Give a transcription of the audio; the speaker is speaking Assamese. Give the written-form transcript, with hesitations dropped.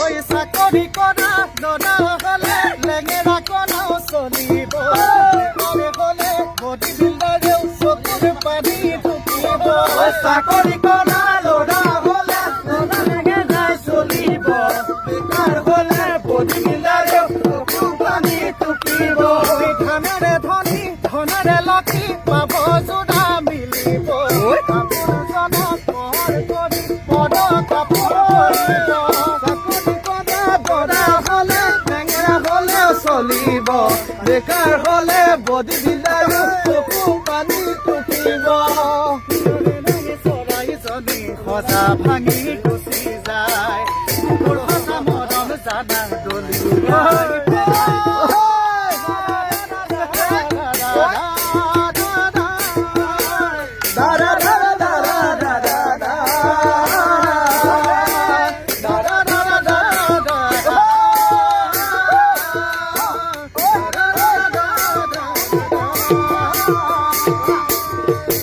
ওই চাকৰি কৰা ল'ৰা হ'লে লেঙেৰা কণাও চলিব বেকাৰ হ'লে বডি বিল্ডাৰেও চকুৰ পানী ঢুকিব চাকৰি কৰা ল'ৰা হ'লে লেঙেৰাই চলিব বেকাৰ হ'লে বডি বিল্ডাৰেও চকুৰ পানী ঢুকিব ধনেৰে ধনী ধনেৰে লক্ষী পাব যোৰা মিলিব কাপোৰজনক পৰ কৰি পদ কাপোৰ চলিব বেকাৰ হ'লে বডি বিল্ডাৰেও চকু পানী টুকিব চৰাইজনী সজা ভাঙি গুচি যায় সঁচা মৰম জানা দলি